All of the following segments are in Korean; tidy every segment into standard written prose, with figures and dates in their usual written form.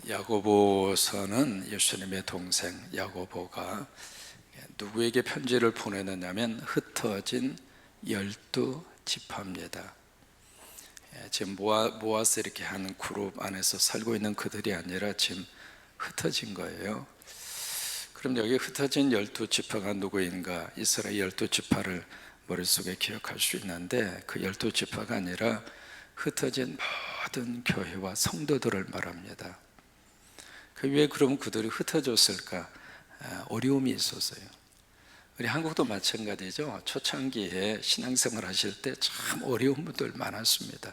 야고보서는 예수님의 동생 야고보가 누구에게 편지를 보내느냐면 흩어진 12지파입니다. 지금 모아서 이렇게 한 그룹 안에서 살고 있는 그들이 아니라 지금 흩어진 거예요. 그럼 여기 흩어진 12지파가 누구인가? 이스라엘 12지파를 머릿속에 기억할 수 있는데 그 12지파가 아니라 흩어진 모든 교회와 성도들을 말합니다. 왜 그럼 그들이 흩어졌을까? 어려움이 있었어요. 우리 한국도 마찬가지죠. 초창기에 신앙생활 하실 때 참 어려운 분들 많았습니다.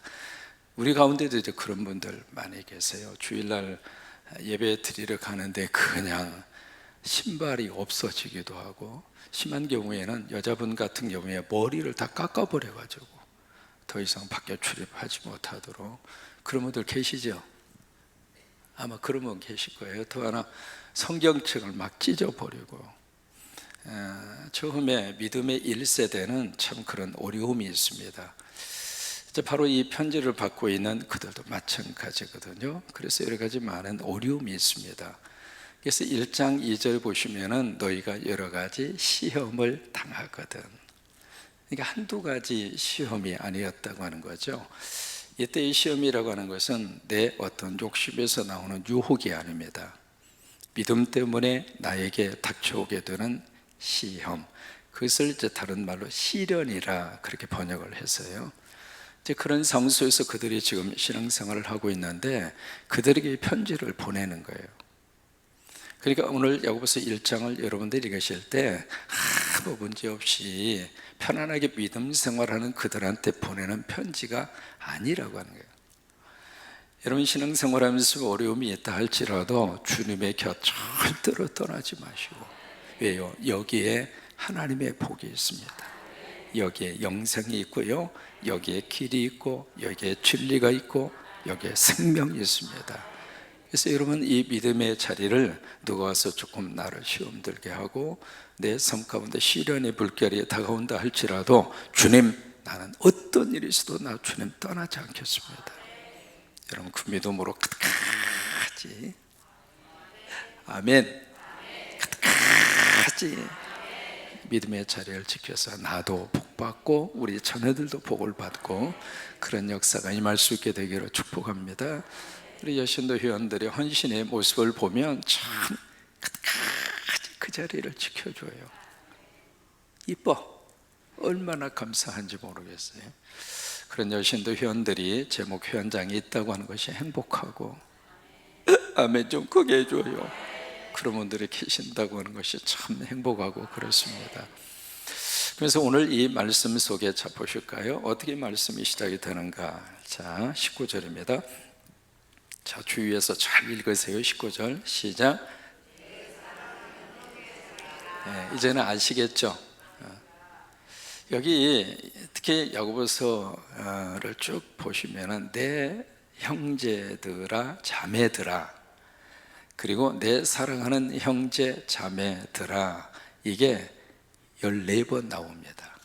우리 가운데도 이제 그런 분들 많이 계세요. 주일날 예배 드리러 가는데 그냥 신발이 없어지기도 하고, 심한 경우에는 여자분 같은 경우에 머리를 다 깎아버려가지고 더 이상 밖에 출입하지 못하도록 그런 분들 계시죠? 아마 그런 분 계실 거예요. 또 하나, 성경책을 막 찢어버리고. 처음에 믿음의 1세대는 참 그런 어려움이 있습니다. 이제 바로 이 편지를 받고 있는 그들도 마찬가지거든요. 그래서 여러 가지 많은 어려움이 있습니다. 그래서 1장 2절 보시면은 너희가 여러 가지 시험을 당하거든. 그러니까 한두 가지 시험이 아니었다고 하는 거죠. 이때 이 시험이라고 하는 것은 내 어떤 욕심에서 나오는 유혹이 아닙니다. 믿음 때문에 나에게 닥쳐오게 되는 시험, 그것을 이제 다른 말로 시련이라 그렇게 번역을 했어요. 이제 그런 상황 속에서 그들이 지금 신앙생활을 하고 있는데 그들에게 편지를 보내는 거예요. 그러니까 오늘 야고보서 1장을 여러분들이 읽으실 때 아무 문제 없이 편안하게 믿음 생활하는 그들한테 보내는 편지가 아니라고 하는 거예요. 여러분, 신앙생활하면서 어려움이 있다 할지라도 주님의 곁 절대로 떠나지 마시고. 왜요? 여기에 하나님의 복이 있습니다. 여기에 영생이 있고요, 여기에 길이 있고, 여기에 진리가 있고, 여기에 생명이 있습니다. 그래서 여러분, 이 믿음의 자리를 누가 와서 조금 나를 시험 들게 하고 내 삶 가운데 시련의 불결이 다가온다 할지라도 주님, 나는 어떤 일이 있어도 나 주님 떠나지 않겠습니다. 여러분, 그 믿음으로 끝까지, 아멘, 끝까지 믿음의 자리를 지켜서 나도 복받고 우리 자녀들도 복을 받고 그런 역사가 임할 수 있게 되기를 축복합니다. 우리 여신도 회원들의 헌신의 모습을 보면 참 끝까지 그 자리를 지켜줘요. 이뻐. 얼마나 감사한지 모르겠어요. 그런 여신도 회원들이 제목 회원장이 있다고 하는 것이 행복하고, 아멘 좀 크게 해줘요. 그런 분들이 계신다고 하는 것이 참 행복하고 그렇습니다. 그래서 오늘 이 말씀 속에 자 보실까요? 어떻게 말씀이 시작이 되는가? 자, 19절입니다. 자, 주위에서 잘 읽으세요. 19절 시작. 이제는 아시겠죠? 여기 특히 야고보서를 쭉 보시면은 내 형제들아 자매들아, 그리고 내 사랑하는 형제 자매들아, 이게 14번 나옵니다.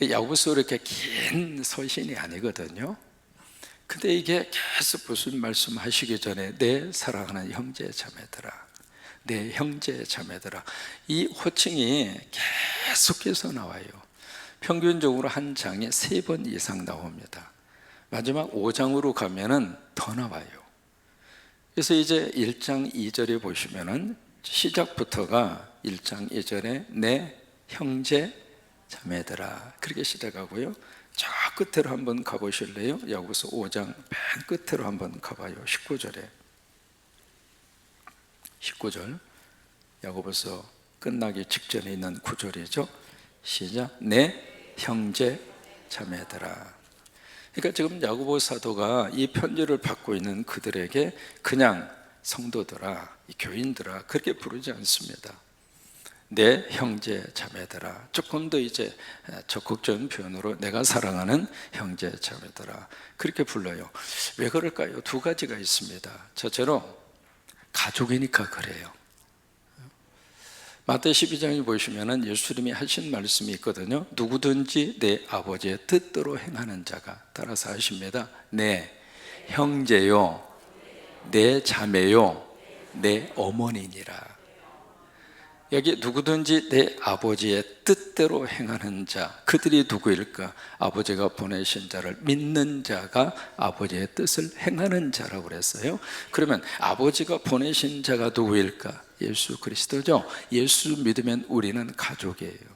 야고보서 이렇게 긴 서신이 아니거든요. 근데 이게 계속 무슨 말씀하시기 전에 내 사랑하는 형제 자매들아, 내 형제 자매들아, 이 호칭이 계속해서 나와요. 평균적으로 한 장에 3번 이상 나옵니다. 마지막 5장으로 가면은 더 나와요. 그래서 이제 1장 2절에 보시면은 시작부터가 1장 2절에 내 형제 자매들아 그렇게 시작하고요, 저 끝으로 한번 가보실래요? 야고보서 5장 맨 끝으로 한번 가봐요. 19절 야고보서 끝나기 직전에 있는 구절이죠. 시작. 내 형제 자매들아. 그러니까 지금 야고보 사도가 이 편지를 받고 있는 그들에게 그냥 성도들아, 교인들아 그렇게 부르지 않습니다. 내 형제 자매들아, 조금 더 이제 적극적인 표현으로 내가 사랑하는 형제 자매들아 그렇게 불러요. 왜 그럴까요? 두 가지가 있습니다. 첫째로 가족이니까 그래요. 마태 12장에 보시면 예수님이 하신 말씀이 있거든요. 누구든지 내 아버지의 뜻대로 행하는 자가, 따라서 하십니다. 내 형제요 내 자매요 내 어머니니라. 여기 누구든지 내 아버지의 뜻대로 행하는 자, 그들이 누구일까? 아버지가 보내신 자를 믿는 자가 아버지의 뜻을 행하는 자라고 그랬어요. 그러면 아버지가 보내신 자가 누구일까? 예수 그리스도죠. 예수 믿으면 우리는 가족이에요.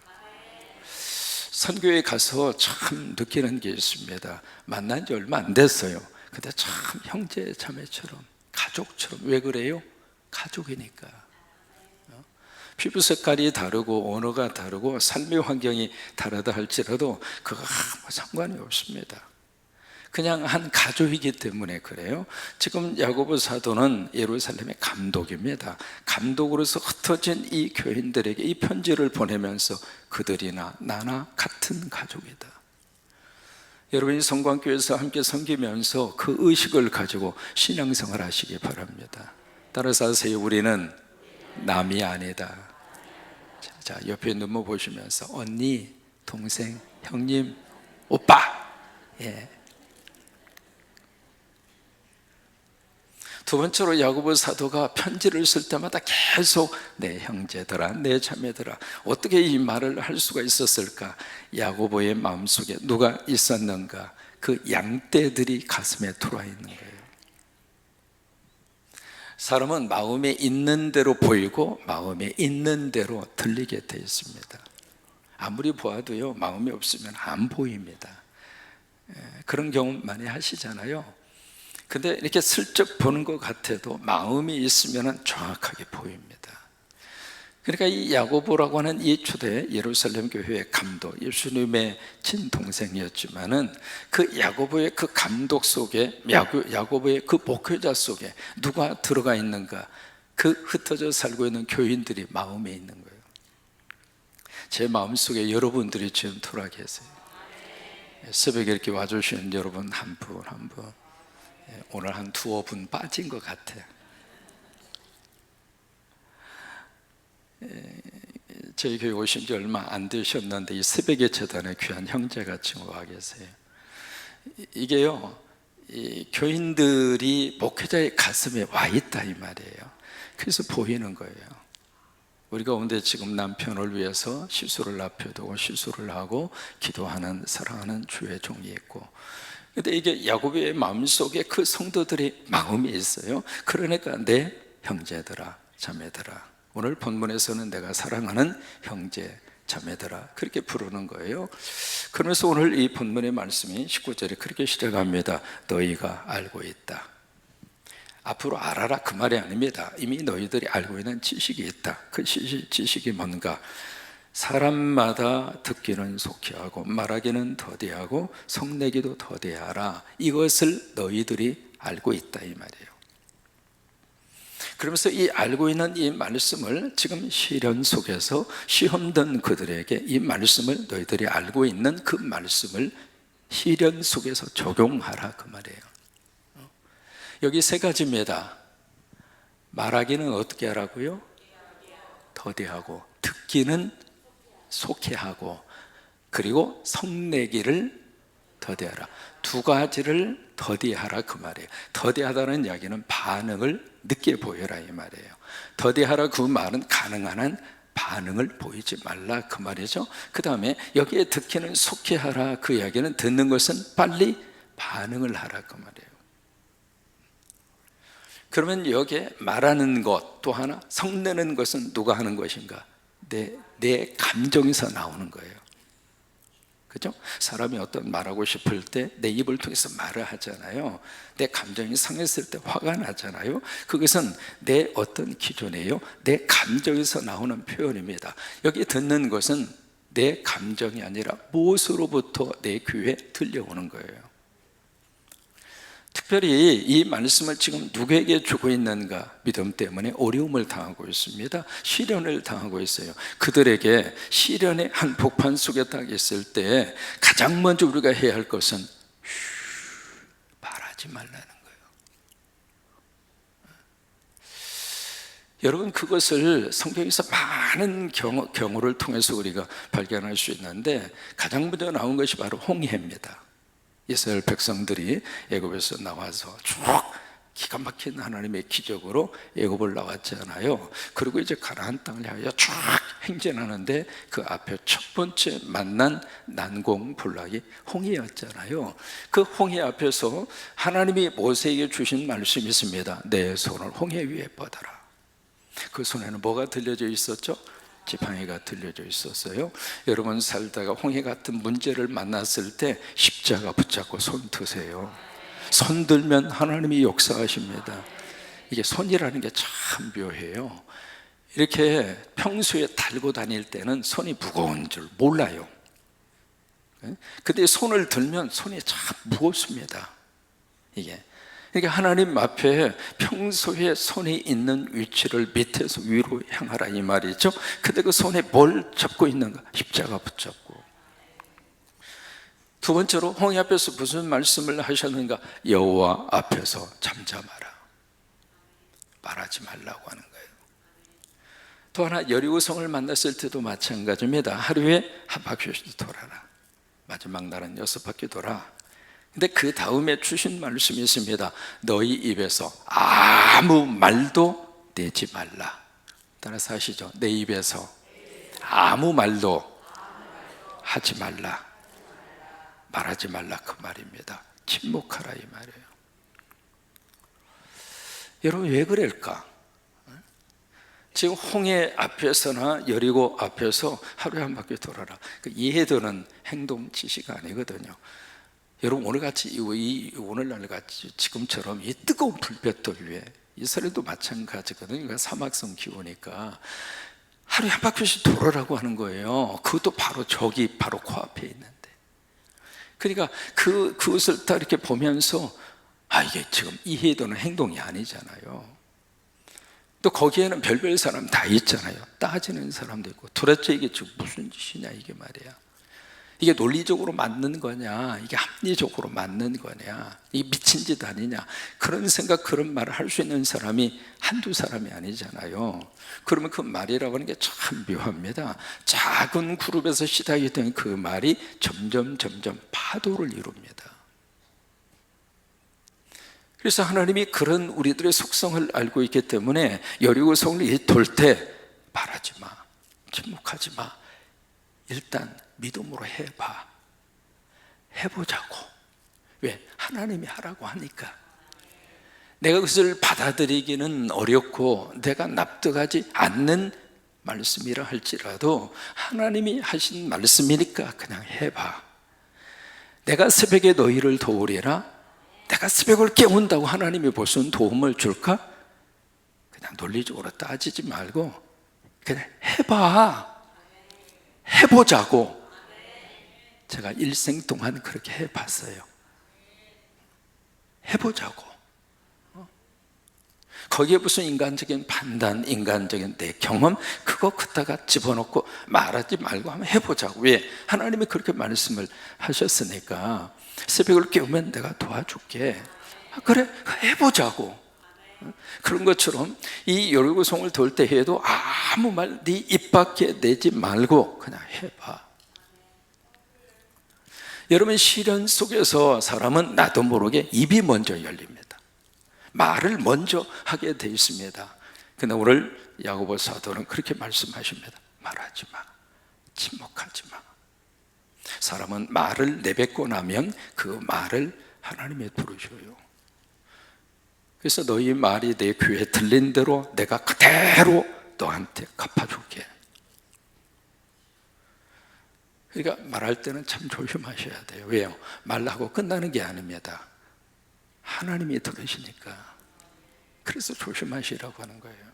선교에 가서 참 느끼는 게 있습니다. 만난 지 얼마 안 됐어요. 근데 참 형제 자매처럼 가족처럼. 왜 그래요? 가족이니까. 피부 색깔이 다르고 언어가 다르고 삶의 환경이 다르다 할지라도 그거 아무 상관이 없습니다. 그냥 한 가족이기 때문에 그래요. 지금 야고보 사도는 예루살렘의 감독입니다. 감독으로서 흩어진 이 교인들에게 이 편지를 보내면서 그들이나 나나 같은 가족이다. 여러분이 성광교회에서 함께 섬기면서 그 의식을 가지고 신앙생활 하시기 바랍니다. 따라서 하세요. 우리는 남이 아니다. 자, 옆에 눈물 보시면서 언니, 동생, 형님, 오빠. 예. 두 번째로 야고보 사도가 편지를 쓸 때마다 계속 내 형제들아, 내 자매들아. 어떻게 이 말을 할 수가 있었을까? 야고보의 마음속에 누가 있었는가? 그 양떼들이 가슴에 들어와 있는 거예요. 사람은 마음에 있는 대로 보이고 마음에 있는 대로 들리게 되어 있습니다. 아무리 보아도요, 마음이 없으면 안 보입니다. 그런 경험 많이 하시잖아요. 근데 이렇게 슬쩍 보는 것 같아도 마음이 있으면 정확하게 보입니다. 그러니까 이 야고보라고 하는 이 초대 예루살렘 교회의 감독, 예수님의 친동생이었지만은 그 야고보의 그 감독 속에, 야고보의 그 목회자 속에 누가 들어가 있는가? 그 흩어져 살고 있는 교인들이 마음에 있는 거예요. 제 마음속에 여러분들이 지금 들어와 계세요. 새벽에 이렇게 와주시는 여러분 한 분 한 분, 오늘 한 두어 분 빠진 것 같아요. 저희 교회 오신 지 얼마 안 되셨는데 이 새벽의 재단에 귀한 형제가 지금 와 계세요. 이게요, 이 교인들이 목회자의 가슴에 와 있다 이 말이에요. 그래서 보이는 거예요. 우리 가운데 지금 남편을 위해서 시술을 앞에두고 시술을 하고 기도하는 사랑하는 주의 종이 있고, 근데 이게 야고보의 마음속에 그 성도들의 마음이 있어요. 그러니까 내 형제들아, 자매들아, 오늘 본문에서는 내가 사랑하는 형제, 자매들아, 그렇게 부르는 거예요. 그러면서 오늘 이 본문의 말씀이 19절에 그렇게 시작합니다. 너희가 알고 있다. 앞으로 알아라 그 말이 아닙니다. 이미 너희들이 알고 있는 지식이 있다. 그 지식이 뭔가? 사람마다 듣기는 속히하고 말하기는 더디하고 성내기도 더디하라. 이것을 너희들이 알고 있다 이 말이에요. 그러면서 이 알고 있는 이 말씀을 지금 시련 속에서 시험 든 그들에게 이 말씀을, 너희들이 알고 있는 그 말씀을 시련 속에서 적용하라 그 말이에요. 여기 세 가지입니다. 말하기는 어떻게 하라고요? 더디하고, 듣기는 속히하고, 그리고 성내기를 더디하라. 두 가지를 더디하라 그 말이에요. 더디하다는 이야기는 반응을 늦게 보여라 이 말이에요. 더디하라 그 말은 가능한 한 반응을 보이지 말라 그 말이죠. 그 다음에 여기에 듣기는 속히 하라 그 이야기는 듣는 것은 빨리 반응을 하라 그 말이에요. 그러면 여기에 말하는 것 또 하나, 성내는 것은 누가 하는 것인가? 내 감정에서 나오는 거예요. 그죠? 사람이 어떤 말하고 싶을 때 내 입을 통해서 말을 하잖아요. 내 감정이 상했을 때 화가 나잖아요. 그것은 내 어떤 기준이에요? 내 감정에서 나오는 표현입니다. 여기 듣는 것은 내 감정이 아니라 무엇으로부터 내 귀에 들려오는 거예요. 특별히 이 말씀을 지금 누구에게 주고 있는가? 믿음 때문에 어려움을 당하고 있습니다. 시련을 당하고 있어요. 그들에게 시련의 한 복판 속에 딱 있을 때 가장 먼저 우리가 해야 할 것은 말하지 말라는 거예요. 여러분, 그것을 성경에서 많은 경우를 통해서 우리가 발견할 수 있는데 가장 먼저 나온 것이 바로 홍해입니다. 이스라엘 백성들이 애굽에서 나와서 쭉 기가 막힌 하나님의 기적으로 애굽을 나왔잖아요. 그리고 이제 가나안 땅을 향하여 쫙 행진하는데 그 앞에 첫 번째 만난 난공불락이 홍해였잖아요. 그 홍해 앞에서 하나님이 모세에게 주신 말씀이 있습니다. 내 손을 홍해 위에 뻗어라. 그 손에는 뭐가 들려져 있었죠? 지팡이가 들려져 있었어요. 여러분 살다가 홍해 같은 문제를 만났을 때 십자가 붙잡고 손 드세요. 손 들면 하나님이 역사하십니다. 이게 손이라는 게 참 묘해요. 이렇게 평소에 달고 다닐 때는 손이 무거운 줄 몰라요. 근데 손을 들면 손이 참 무겁습니다. 이게 그러니까 하나님 앞에 평소에 손이 있는 위치를 밑에서 위로 향하라 이 말이죠. 근데 그 손에 뭘 잡고 있는가? 십자가 붙잡고. 두 번째로 홍해 앞에서 무슨 말씀을 하셨는가? 여호와 앞에서 잠잠하라. 말하지 말라고 하는 거예요. 또 하나 여리고성을 만났을 때도 마찬가지입니다. 하루에 한 바퀴씩 돌아라. 마지막 날은 6바퀴 돌아. 근데 그 다음에 주신 말씀이 있습니다. 너희 입에서 아무 말도 내지 말라. 따라서 하시죠. 내 입에서 아무 말도 하지 말라. 말하지 말라 그 말입니다. 침묵하라 이 말이에요. 여러분 왜 그럴까? 지금 홍해 앞에서나 여리고 앞에서 하루에 한 바퀴 돌아라. 이해되는 행동 지시가 아니거든요. 여러분 오늘날 같이 지금처럼 이 뜨거운 불볕들 위에 이스라엘도 마찬가지거든요. 그러니까 사막성 기후니까 하루에 한 바퀴씩 돌아라고 하는 거예요. 그것도 바로 저기 바로 코앞에 있는데. 그러니까 그것을 딱 이렇게 보면서 이게 지금 이해되는 행동이 아니잖아요. 또 거기에는 별별 사람 다 있잖아요. 따지는 사람도 있고 도대체 이게 지금 무슨 짓이냐 이게 말이야. 이게 논리적으로 맞는 거냐, 이게 합리적으로 맞는 거냐, 이게 미친 짓 아니냐, 그런 생각, 그런 말을 할 수 있는 사람이 한두 사람이 아니잖아요. 그러면 그 말이라고 하는 게 참 묘합니다. 작은 그룹에서 시작이 된 그 말이 점점 파도를 이룹니다. 그래서 하나님이 그런 우리들의 속성을 알고 있기 때문에 여리고성을 돌 때 말하지 마, 침묵하지 마, 일단 믿음으로 해봐. 해보자고. 왜? 하나님이 하라고 하니까. 내가 그것을 받아들이기는 어렵고 내가 납득하지 않는 말씀이라 할지라도 하나님이 하신 말씀이니까 그냥 해봐. 내가 새벽에 너희를 도우리라. 내가 새벽을 깨운다고 하나님이 무슨 도움을 줄까? 그냥 논리적으로 따지지 말고 그냥 해봐. 해보자고. 제가 일생 동안 그렇게 해봤어요. 해보자고. 거기에 무슨 인간적인 판단, 인간적인 내 경험 그거 갖다가 집어넣고 말하지 말고 한번 해보자고. 왜? 하나님이 그렇게 말씀을 하셨으니까 새벽을 깨우면 내가 도와줄게. 그래, 해보자고. 그런 것처럼 이 여리고성을 돌 때 해도 아무 말 네 입 밖에 내지 말고 그냥 해봐. 여러분 시련 속에서 사람은 나도 모르게 입이 먼저 열립니다. 말을 먼저 하게 돼 있습니다. 근데 오늘 야고보 사도는 그렇게 말씀하십니다. 말하지 마, 침묵하지 마. 사람은 말을 내뱉고 나면 그 말을 하나님이 들으셔요. 그래서 너희 말이 내 귀에 들린 대로 내가 그대로 너한테 갚아줄게. 그러니까 말할 때는 참 조심하셔야 돼요. 왜요? 말하고 끝나는 게 아닙니다. 하나님이 들으시니까. 그래서 조심하시라고 하는 거예요.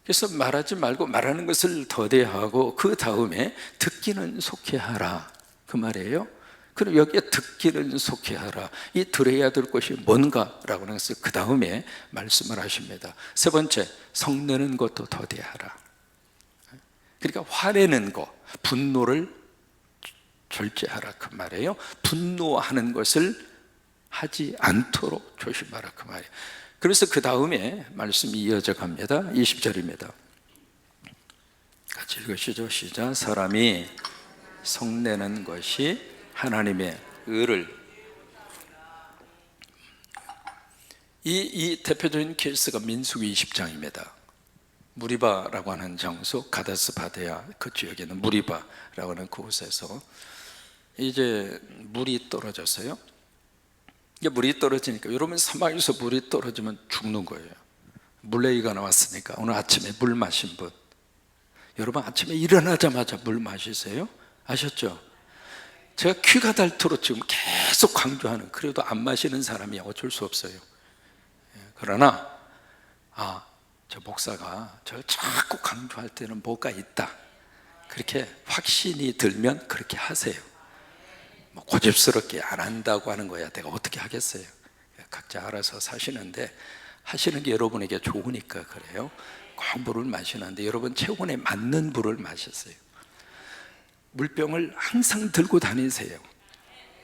그래서 말하지 말고 말하는 것을 더디하고 그 다음에 듣기는 속히하라 그 말이에요. 그리고 여기에 듣기는 속히하라. 이 들어야 될 것이 뭔가라고 하는 것을 그 다음에 말씀을 하십니다. 세 번째, 성내는 것도 더디하라. 그러니까 화내는 것, 분노를 절제하라 그 말이에요. 분노하는 것을 하지 않도록 조심하라 그 말이에요. 그래서 그 다음에 말씀이 이어져 갑니다. 20절입니다. 같이 읽으시죠. 시작. 사람이 성내는 것이 하나님의 의를 이 대표적인 케이스가 민수기 20장입니다. 무리바라고 하는 장소, 가데스 바네아 그 지역에 있는 무리바라고 하는 그곳에서 이제 물이 떨어졌어요. 이게 물이 떨어지니까, 여러분 사막에서 물이 떨어지면 죽는 거예요. 물레이가 나왔으니까. 오늘 아침에 물 마신 분, 여러분 아침에 일어나자마자 물 마시세요? 아셨죠? 제가 귀가 닳도록 지금 계속 강조하는, 그래도 안 마시는 사람이 어쩔 수 없어요. 그러나 저 목사가 저를 자꾸 강조할 때는 뭐가 있다, 그렇게 확신이 들면 그렇게 하세요. 뭐 고집스럽게 안 한다고 하는 거야 내가 어떻게 하겠어요. 각자 알아서 사시는데, 하시는 게 여러분에게 좋으니까 그래요. 꼭 물을 마시는데 여러분 체온에 맞는 물을 마셨어요. 물병을 항상 들고 다니세요.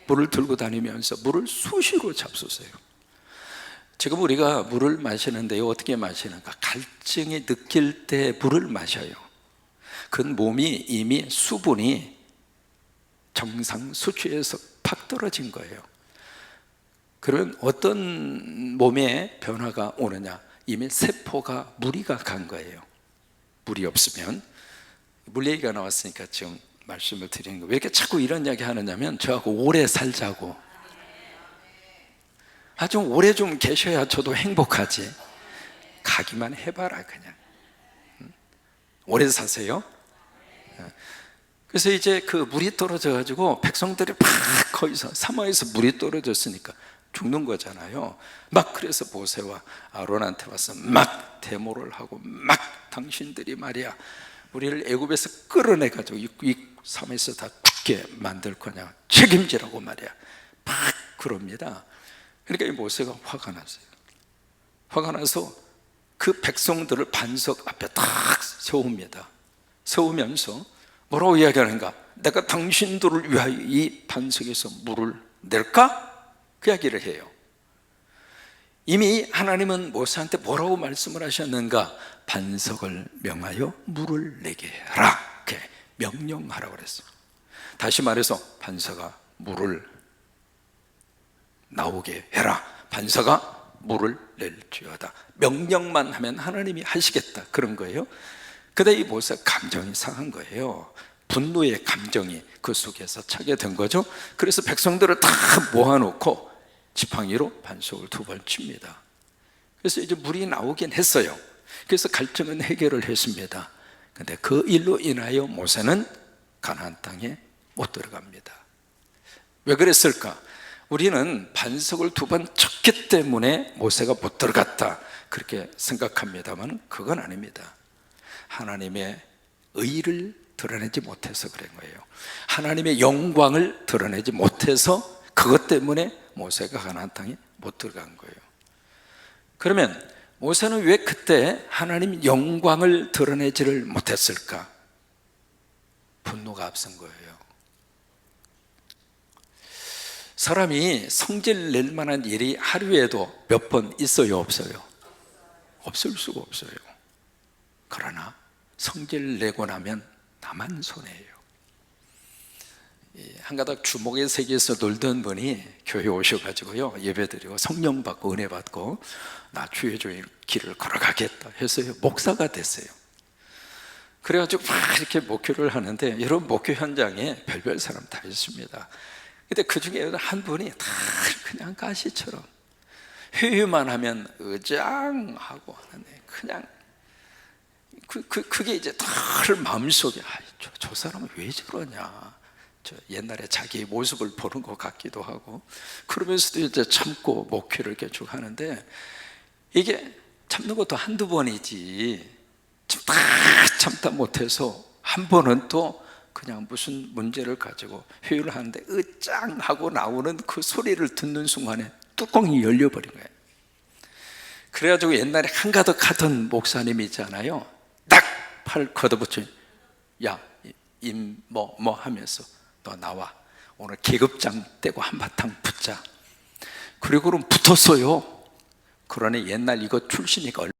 물을 들고 다니면서 물을 수시로 잡수세요. 지금 우리가 물을 마시는데요, 어떻게 마시는가? 갈증이 느낄 때 물을 마셔요. 그건 몸이 이미 수분이 정상 수치에서 팍 떨어진 거예요. 그러면 어떤 몸에 변화가 오느냐? 이미 세포가 무리가 간 거예요. 물이 없으면. 물 얘기가 나왔으니까 지금 말씀을 드리는 거예요. 왜 이렇게 자꾸 이런 이야기 하느냐면, 저하고 오래 살자고. 좀 오래 좀 계셔야 저도 행복하지. 가기만 해봐라 그냥. 오래 사세요. 그래서 이제 그 물이 떨어져 가지고 백성들이 막 거기서 사막에서 물이 떨어졌으니까 죽는 거잖아요. 막 그래서 모세와 아론한테 와서 막 데모를 하고, 막 당신들이 말이야 우리를 애굽에서 끌어내 가지고 이 삶에서 다 죽게 만들 거냐, 책임지라고 말이야 막 그럽니다. 그러니까 이 모세가 화가 났어요. 화가 나서 그 백성들을 반석 앞에 딱 세웁니다. 세우면서 뭐라고 이야기하는가? 내가 당신들을 위하여 이 반석에서 물을 낼까? 그 이야기를 해요. 이미 하나님은 모세한테 뭐라고 말씀을 하셨는가? 반석을 명하여 물을 내게 해라, 이렇게 명령하라고 그랬어요. 다시 말해서 반석아 물을 나오게 해라, 반석아 물을 낼지어다. 명령만 하면 하나님이 하시겠다, 그런 거예요. 그때 이 모세가 감정이 상한 거예요. 분노의 감정이 그 속에서 차게 된 거죠. 그래서 백성들을 다 모아놓고 지팡이로 반석을 2번 칩니다. 그래서 이제 물이 나오긴 했어요. 그래서 갈증은 해결을 했습니다. 근데 그 일로 인하여 모세는 가나안 땅에 못 들어갑니다. 왜 그랬을까? 우리는 반석을 2번 쳤기 때문에 모세가 못 들어갔다, 그렇게 생각합니다만 그건 아닙니다. 하나님의 의를 드러내지 못해서 그런 거예요. 하나님의 영광을 드러내지 못해서 그것 때문에 모세가 가나안 땅에 못 들어간 거예요. 그러면 모세는 왜 그때 하나님 영광을 드러내지를 못했을까? 분노가 앞선 거예요. 사람이 성질 낼 만한 일이 하루에도 몇 번 있어요, 없어요? 없을 수가 없어요. 그러나 성질 내고 나면 나만 손해예요. 한 가닥 주먹의 세계에서 놀던 분이 교회 오셔가지고요, 예배드리고 성령 받고 은혜 받고 나 주의 길을 걸어가겠다 해서요, 목사가 됐어요. 그래가지고 막 이렇게 목회를 하는데, 여러분 목회 현장에 별별 사람 다 있습니다. 근데 그 중에 한 분이 다 그냥 가시처럼 회의만 하면 의장하고 하는데, 그냥 그게 이제 다 마음속에 저 사람은 왜 저러냐, 저 옛날에 자기의 모습을 보는 것 같기도 하고, 그러면서도 이제 참고 목회를 이렇게 쭉 하는데, 이게 참는 것도 한두 번이지 다 참다 못해서 한 번은 또 그냥 무슨 문제를 가지고 회의를 하는데 으짱 하고 나오는 그 소리를 듣는 순간에 뚜껑이 열려버린 거예요. 그래가지고 옛날에 한가득 하던 목사님이 있잖아요, 딱 팔 걷어붙여, 야 뭐 하면서 너 나와, 오늘 계급장 떼고 한바탕 붙자. 그리고 그럼 붙었어요. 그러니 옛날 이거 출신이니까